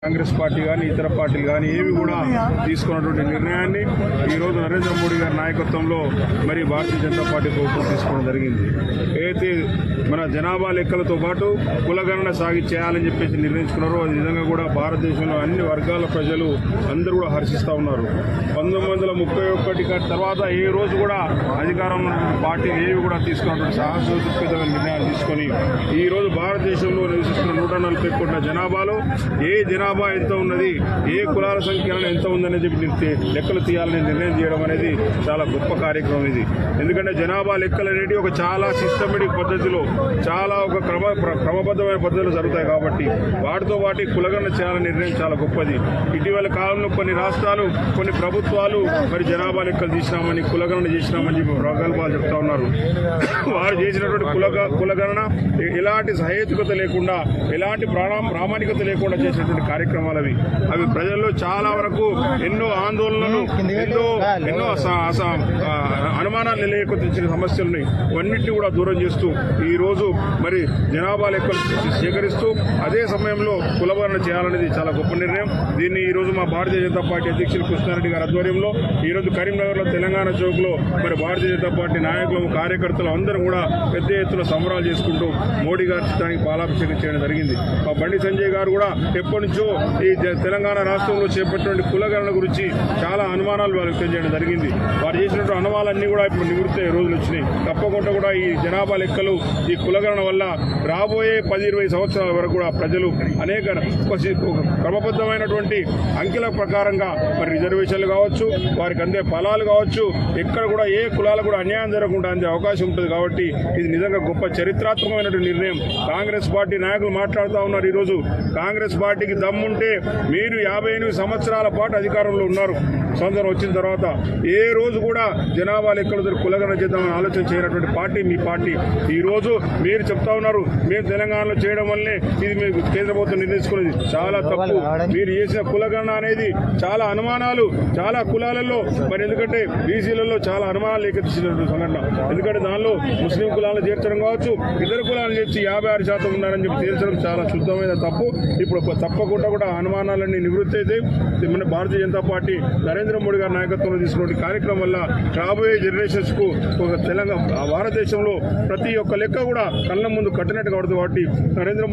Congress party కానీ ఇతర పార్టీలు కానీ ఏవి కూడా తీసుకున్నటువంటి నిర్ణయాన్ని ఈరోజు నరేంద్ర మోడీ గారి నాయకత్వంలో మరి భారతీయ జనతా పార్టీ ప్రభుత్వం తీసుకోవడం జరిగింది. ఏదైతే మన జనాభా లెక్కలతో పాటు కులగణన చేయాలని చెప్పేసి నిర్ణయించుకున్నారో అది నిజంగా కూడా భారతదేశంలో అన్ని వర్గాల ప్రజలు అందరూ కూడా హర్షిస్తూ ఉన్నారు. 1931 తర్వాత ఏ రోజు కూడా అధికారంలో ఉన్నటువంటి పార్టీలు ఏవి కూడా తీసుకున్నటువంటి సాహసోపేతమైన నిర్ణయాలు తీసుకొని ఈ రోజు భారతదేశంలో నివసిస్తున్న 140 కోట్ల జనాభాలో ఏ జనాభా ఎంత ఉన్నది, ఏ కులాల సంఖ్య ఎంత ఉందని చెప్పి లెక్కలు తీయాలని నిర్ణయం చేయడం అనేది చాలా గొప్ప కార్యక్రమం ఇది. ఎందుకంటే జనాభా లెక్కలు అనేవి ఒక చాలా సిస్టమేటిక్ పద్ధతిలో చాలా ఒక క్రమబద్ధమైన పద్ధతిలో జరుగుతాయి కాబట్టి వాటితో వాటి కులగణన చేయాలని నిర్ణయం చాలా గొప్పది. ఇటీవల కాలంలో కొన్ని రాష్ట్రాలు కొన్ని ప్రభుత్వాలు మరి జనాభా లెక్కలు తీసినామని కులగణన చేసినామని చెప్పి ప్రగల్భాలు చెప్తా ఉన్నారు. వారు చేసినటువంటి కులగణన ఎలాంటి సహేతుకత లేకుండా ఎలాంటి ప్రామాణికత లేకుండా చేసినటువంటి కార్యక్రమాలు అవి ప్రజల్లో చాలా వరకు ఎన్నో ఆందోళనలు ఎన్నో అనుమానాలు నిలయకొచ్చిన సమస్యలని అన్నింటినీ కూడా దూరం చేస్తూ ఈ రోజు మరి జనాభా లెక్కలు సేకరిస్తూ అదే సమయంలో కులగణన చేయాలనేది చాలా గొప్ప నిర్ణయం. దీన్ని ఈ రోజు మా భారతీయ జనతా పార్టీ అధ్యక్షులు కృష్ణారెడ్డి గారి ఆధ్వర్యంలో ఈ రోజు కరీంనగర్ లో తెలంగాణ చౌక్ లో మరి భారతీయ జనతా పార్టీ నాయకులు కార్యకర్తలు అందరూ కూడా పెద్ద ఎత్తున సంబరాలు చేసుకుంటూ మోడీ గారి చిత్రానికి పాలాభిషేకం చేయడం జరిగింది. మా బండి సంజయ్ గారు కూడా ఎప్పటి నుంచో ఈ తెలంగాణ రాష్ట్రంలో చేపట్టినటువంటి కులగణన గురించి చాలా అనుమానాలు వ్యక్తం చేయడం జరిగింది. వారు చేసినటువంటి అనుమానాలన్నీ కూడా ఇప్పుడు నివృత్తి రోజులు వచ్చినాయి. తప్పకుండా కూడా ఈ జనాభా లెక్కలు ఈ కులగణన వల్ల రాబోయే 10-20 సంవత్సరాల వరకు కూడా ప్రజలు అనేక క్రమబద్ధమైనటువంటి అంకెల ప్రకారంగా మరి రిజర్వేషన్లు కావచ్చు, వారికి అందే ఫలాలు కావచ్చు, ఎక్కడ కూడా ఏ కులాలు కూడా అన్యాయం జరగకుండా అందే అవకాశం ఉంటుంది. కాబట్టి ఇది నిజంగా గొప్ప చరిత్రాత్మకమైనటువంటి నిర్ణయం. కాంగ్రెస్ పార్టీ నాయకులు మాట్లాడుతూ ఉన్నారు. ఈరోజు కాంగ్రెస్ పార్టీకి దమ్ముంటే మీరు 58 సంవత్సరాల పాటు అధికారంలో ఉన్నారు. స్వాతంత్రం వచ్చిన తర్వాత ఏ రోజు కూడా జనాభా లెక్కలు కులగణన చేద్దామని ఆలోచన చేయనటువంటి పార్టీ మీ పార్టీ. ఈ రోజు మీరు చెప్తా ఉన్నారు మేము తెలంగాణలో చేయడం వల్లే ఇది మీకు కేంద్ర ప్రభుత్వం నిర్ణయించుకున్నది. చాలా తప్పు. మీరు చేసిన కులగణన అనేది చాలా అనుమానాలు చాలా కులాలలో మరి ఎందుకంటే బీసీలలో చాలా అనుమానాలు లేకెత్తించినటువంటి సంఘటన. ఎందుకంటే దానిలో ముస్లిం కులాలను చేర్చడం కావచ్చు, ఇతర కులాలను చేర్చి 56% ఉన్నారని చెప్పి తేల్చడం చాలా శుద్ధమైన తప్పు. ఇప్పుడు తప్పకుండా కూడా అనుమానాలన్నీ నివృత్తి అయితే మన భారతీయ జనతా పార్టీ నరేంద్ర మోడీ గారి నాయకత్వంలో తీసుకున్న కార్యక్రమం వల్ల రాబోయే జనరేషన్స్ కు ఒక తెలంగాణ భారతదేశంలో ప్రతి ఒక్క లెక్క కూడా కళ్ళ ముందు కట్టినట్టు కాబట్టి నరేంద్ర